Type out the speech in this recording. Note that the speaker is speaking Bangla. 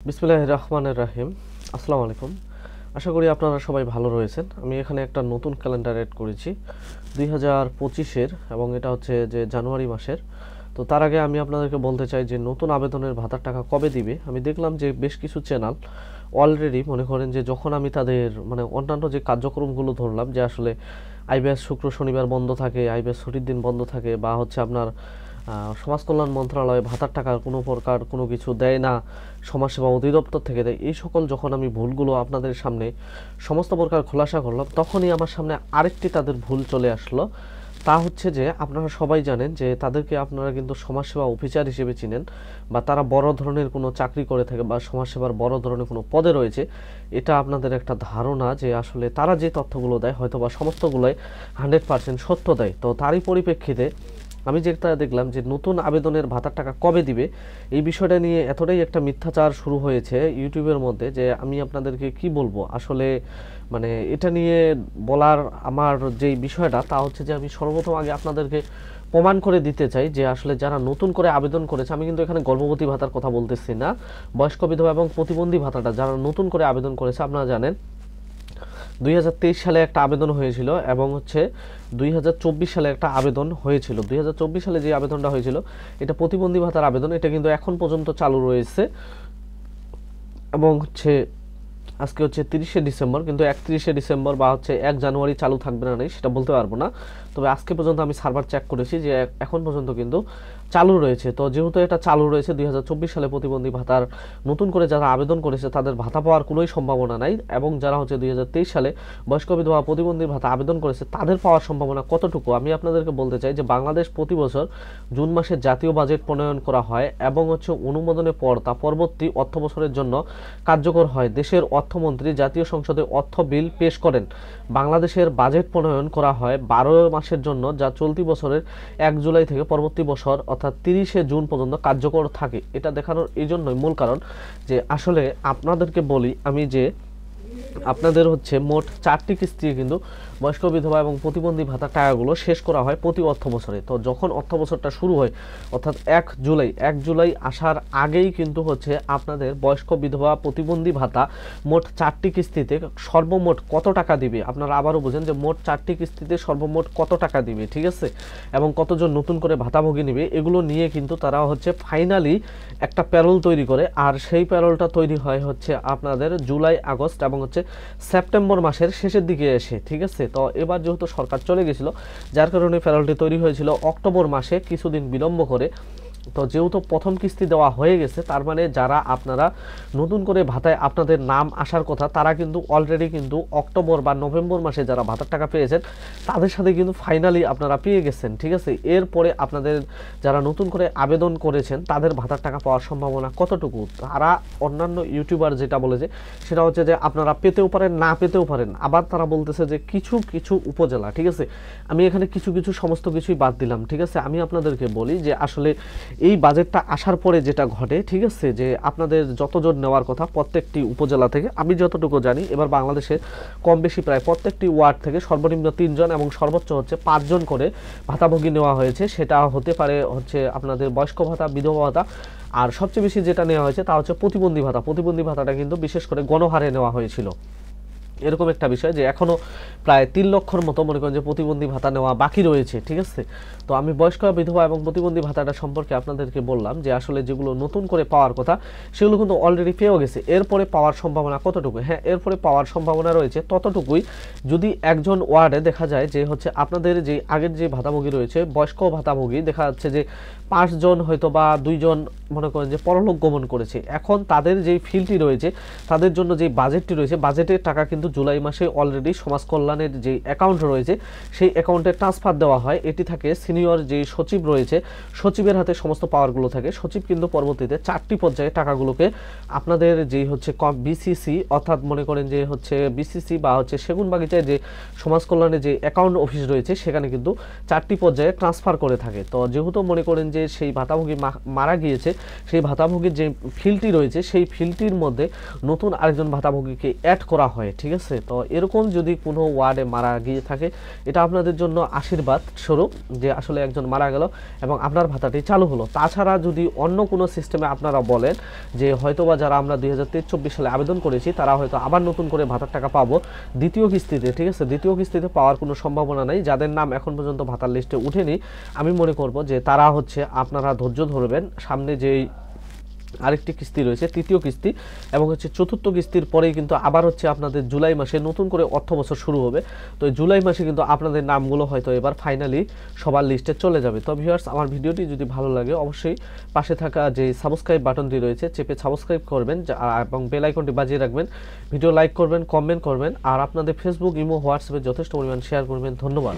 বিসমিল্লাহির রহমানির রহিম। আসসালামু আলাইকুম। আশা করি আপনারা সবাই ভালো রয়েছেন। আমি এখানে একটা নতুন ক্যালেন্ডার এড করেছি 2025-এর, এবং এটা হচ্ছে যে জানুয়ারি মাসের। তো তার আগে আমি আপনাদেরকে বলতে চাই যে নতুন আবেদনের ভাতার টাকা কবে দিবে। আমি দেখলাম যে বেশ কিছু চ্যানেল অলরেডি মনে করেন যে যখন আমি তাদের অন্যান্য যে কার্যক্রমগুলো ধরলাম, যে আসলে আইবিএস শুক্র শনিবার বন্ধ থাকে, আইবিএস ছুটির দিন বন্ধ থাকে, বা হচ্ছে আপনার সমাজ কল্যাণ মন্ত্রণালয় ভাতার টাকা কোনো প্রকার কোনো কিছু দেয় না, সমাজসেবা অধিদপ্তর থেকে দেয়, এই সকল যখন আমি ভুলগুলো আপনাদের সামনে সমস্ত প্রকার খোলাসা করলাম, তখনই আমার সামনে আরেকটি তাদের ভুল চলে আসলো। তা হচ্ছে যে আপনারা সবাই জানেন যে তাদেরকে আপনারা কিন্তু সমাজসেবা অফিসার হিসেবে চিনেন, বা তারা বড় ধরনের কোনো চাকরি করে থাকে বা সমাজসেবার বড় ধরনের কোনো পদে রয়েছে। এটা আপনাদের একটা ধারণা যে আসলে তারা যে তথ্যগুলো দেয় হয়তো বা সমস্তগুলোই 100% সত্য দেয়। তো তারই পরিপ্রেক্ষিতে আমি যেটা দেখলাম যে নতুন আবেদনের ভাতার টাকা কবে দিবে, এই বিষয়টা নিয়ে এতটাই একটা মিথ্যাচার শুরু হয়েছে ইউটিউবের মধ্যে, যে আমি আপনাদেরকে কি বলবো আসলে। এটা নিয়ে বলার আমার যেই বিষয়টা, তা হচ্ছে যে আমি সর্বপ্রথম আগে আপনাদেরকে প্রমাণ করে দিতে চাই যে আসলে যারা নতুন করে আবেদন করেছে, আমি কিন্তু এখানে গর্ভবতী ভাতার কথা বলতেছি না, বয়স্ক বিধবা এবং প্রতিবন্ধী ভাতাটা যারা নতুন করে আবেদন করেছে, আপনারা জানেন 2023 সালে একটা আবেদন হয়েছিল, এবং হচ্ছে 2024 সালে একটা আবেদন হয়েছিল। 2024 সালে যে আবেদনটা হয়েছিল এটা প্রতিবন্ধী ভাতার আবেদন, এটা কিন্তু এখন পর্যন্ত চালু রয়েছে, এবং হচ্ছে আজকে হচ্ছে 30শে ডিসেম্বর, কিন্তু 31শে ডিসেম্বর বা হচ্ছে 1 জানুয়ারি চালু থাকবে না নেই সেটা বলতে পারবো না। তবে আজকে পর্যন্ত আমি সার্ভার চেক করেছি যে এখন পর্যন্ত কিন্তু চালু রয়েছে। তো যেহেতু এটা চালু রয়েছে, 2024 সালে প্রতিবন্ধী ভাতার নতুন করে যারা আবেদন করেছে তাদের ভাতা পাওয়ার কোনোই সম্ভাবনা নাই, এবং যারা হচ্ছে 2023 সালে বয়স্ক বিধবা প্রতিবন্ধী ভাতা আবেদন করেছে তাদের পাওয়ার সম্ভাবনা কতটুকু আমি আপনাদেরকে বলতে চাই। যে বাংলাদেশ প্রতি বছর জুন মাসে জাতীয় বাজেট প্রণয়ন করা হয়, এবং হচ্ছে অনুমোদনের পর তা পরবর্তী অর্থ বছরের জন্য কার্যকর হয়। দেশের অর্থমন্ত্রী জাতীয় সংসদে অর্থ বিল পেশ করেন। বাংলাদেশের বাজেট প্রণয়ন করা হয় 12 মাসের জন্য, যা চলতি বছরের 1 জুলাই থেকে পরবর্তী বছর অর্থাৎ 30শে জুন পর্যন্ত কার্যকর থাকে। এটা দেখানোর এই জন্যই মূল কারণ যে আসলে আপনাদেরকে বলি আমি যে আপনাদের হচ্ছে মোট 4টি কিস্তি কিন্তু বয়স্ক বিধবা এবং প্রতিবন্ধী ভাতার টাকাগুলো শেষ করা হয় প্রতি অর্থ বছরে। তো যখন অর্থ বছরটা শুরু হয় অর্থাৎ 1 জুলাই আসার আগেই কিন্তু হচ্ছে আপনাদের বয়স্ক বিধবা প্রতিবন্ধী ভাতা মোট 4টি কিস্তিতে সর্বমোট কত টাকা দিবে, আপনারা আবারও বুঝেন যে মোট 4টি কিস্তিতে সর্বমোট কত টাকা দিবে, ঠিক আছে, এবং কতজন নতুন করে ভাতাভোগী নেবে, এগুলো নিয়ে কিন্তু তারা হচ্ছে ফাইনালি একটা প্যারোল তৈরি করে। আর সেই প্যারোলটা তৈরি হয় হচ্ছে আপনাদের জুলাই, আগস্ট এবং হচ্ছে সেপ্টেম্বর মাসের শেষের দিকে এসে, ঠিক আছে। তো এবার যেহেতু সরকার চলে গেছিল, যার কারণে প্যারোলটি তৈরি হয়েছিল অক্টোবর মাসে কিছুদিন বিলম্ব করে। তো যেহেতু প্রথম কিস্তি দেওয়া হয়ে গেছে, তার মানে যারা আপনারা নতুন করে ভাতায় আপনাদের নাম আসার কথা, তারা কিন্তু অলরেডি কিন্তু অক্টোবর বা নভেম্বর মাসে যারা ভাতার টাকা পেয়েছেন তাদের সাথে কিন্তু ফাইনালি আপনারা পেয়ে গেছেন, ঠিক আছে। এরপরে আপনাদের যারা নতুন করে আবেদন করেছেন তাদের ভাতার টাকা পাওয়ার সম্ভাবনা কতটুকু, তারা অন্যান্য ইউটিউবার যেটা বলেছে সেটা হচ্ছে যে আপনারা পেতেও পারেন, না পেতেও পারেন। আবার তারা বলতেছে যে কিছু কিছু উপজেলা, ঠিক আছে, আমি এখানে কিছু কিছু সমস্ত কিছুই বাদ দিলাম, ঠিক আছে। আমি আপনাদেরকে বলি যে আসলে এই বাজেটটা আসার পরে যেটা ঘটে, ঠিক আছে, যে আপনাদের যতজন নেওয়ার কথা প্রত্যেকটি উপজেলা থেকে, আমি যতটুকু জানি এবার বাংলাদেশে কম বেশি প্রায় প্রত্যেকটি ওয়ার্ড থেকে সর্বনিম্ন 3 জন এবং সর্বোচ্চ হচ্ছে 5 জন করে ভাতাভোগী নেওয়া হয়েছে। সেটা হতে পারে হচ্ছে আপনাদের বয়স্ক ভাতা, বিধবা ভাতা, আর সবচেয়ে বেশি যেটা নেওয়া হয়েছে তা হচ্ছে প্রতিবন্ধী ভাতা। প্রতিবন্ধী ভাতাটা কিন্তু বিশেষ করে গণহারে নেওয়া হয়েছিল। এরকম একটা বিষয় যে এখনো প্রায় 3 লক্ষর মতো মনে করেন যে প্রতিবন্ধী ভাতা নেওয়া বাকি রয়েছে, ঠিক আছে। তো আমি বয়স্ক বিধবা এবং প্রতিবন্ধী ভাতাটা সম্পর্কে আপনাদেরকে বললাম যে আসলে যেগুলো নতুন করে পাওয়ার কথা সেগুলো কিন্তু অলরেডি পেয়েও গেছে। এরপরে পাওয়ার সম্ভাবনা কতটুকু, হ্যাঁ এরপরে পাওয়ার সম্ভাবনা রয়েছে ততটুকুই যদি একজন ওয়ার্ডে দেখা যায় যে হচ্ছে আপনাদের যে আগের যে ভাতাভোগী রয়েছে বয়স্ক ভাতাভোগী, দেখা যাচ্ছে যে 5 জন হয়তো বা 2 জন মনে করেন যে পরলোক গমন করেছে, এখন তাদের যেই ফিল্ডটি রয়েছে, তাদের জন্য যে বাজেটটি রয়েছে, বাজেটের টাকা কিন্তু জুলাই মাসে অলরেডি সমাজ কল্যাণের যে অ্যাকাউন্ট রয়েছে সেই অ্যাকাউন্টে ট্রান্সফার দেওয়া হয়। এটি থাকে সিনিয়র যে সচিব রয়েছে, সচিবের হাতে সমস্ত পাওয়ারগুলো থাকে। সচিব কিন্তু পরবর্তীতে 4টি পর্যায়ে টাকাগুলোকে আপনাদের যেই হচ্ছে বিসিসি, অর্থাৎ মনে করেন যে হচ্ছে বিসিসি বা হচ্ছে সেগুনবাগিচায় যে সমাজ কল্যাণের যে অ্যাকাউন্ট অফিস রয়েছে সেখানে কিন্তু 4টি পর্যায়ে ট্রান্সফার করে থাকে। তো যেহেতু মনে করেন যে সেই ভাতাভোগী মারা গিয়েছে, সেই ভাতাভোগীর যে ফিল্ডটি রয়েছে সেই ফিল্ডটির মধ্যে নতুন আরেকজন ভাতাভোগীকে অ্যাড করা হয়, ঠিক আছে? তো এরকম যদি কোনো ওয়ার্ডে মারা গিয়ে থাকে, এটা আপনাদের জন্য আশীর্বাদ স্বরূপ যে আসলে একজন মারা গেল এবং আপনার ভাতাটি চালু হলো। তাছাড়া যদি অন্য কোনো সিস্টেমে আপনারা বলেন যে হয়তোবা যারা আমরা 2023-24 সালে আবেদন করেছি তারা হয়তো আবার নতুন করে ভাতার টাকা পাবো দ্বিতীয় কিস্তিতে, ঠিক আছে, দ্বিতীয় কিস্তিতে পাওয়ার কোনো সম্ভাবনা নাই, যাদের নাম এখন পর্যন্ত ভাতার লিস্টে উঠেনি, আমি মনে করব যে তারা হচ্ছে আপনারা ধৈর্য ধরবেন। সামনে যেই আরেকটি কিস্তি রয়েছে, তৃতীয় কিস্তি এবং হচ্ছে চতুর্থ কিস্তির পরেই কিন্তু আবার হচ্ছে আপনাদের জুলাই মাসে নতুন করে অর্থ বছর শুরু হবে। তো এই জুলাই মাসে কিন্তু আপনাদের নামগুলো হয়তো এবার ফাইনালি সবার লিস্টে চলে যাবে। তো ভিউয়ার্স, আমার ভিডিওটি যদি ভালো লাগে অবশ্যই পাশে থাকা যে সাবস্ক্রাইব বাটনটি রয়েছে চেপে সাবস্ক্রাইব করবেন এবং বেল আইকনটি বাজিয়ে রাখবেন। ভিডিও লাইক করবেন, কমেন্ট করবেন আর আপনাদের ফেসবুক, ইমো, হোয়াটসঅ্যাপে যথেষ্ট পরিমাণ শেয়ার করবেন। ধন্যবাদ।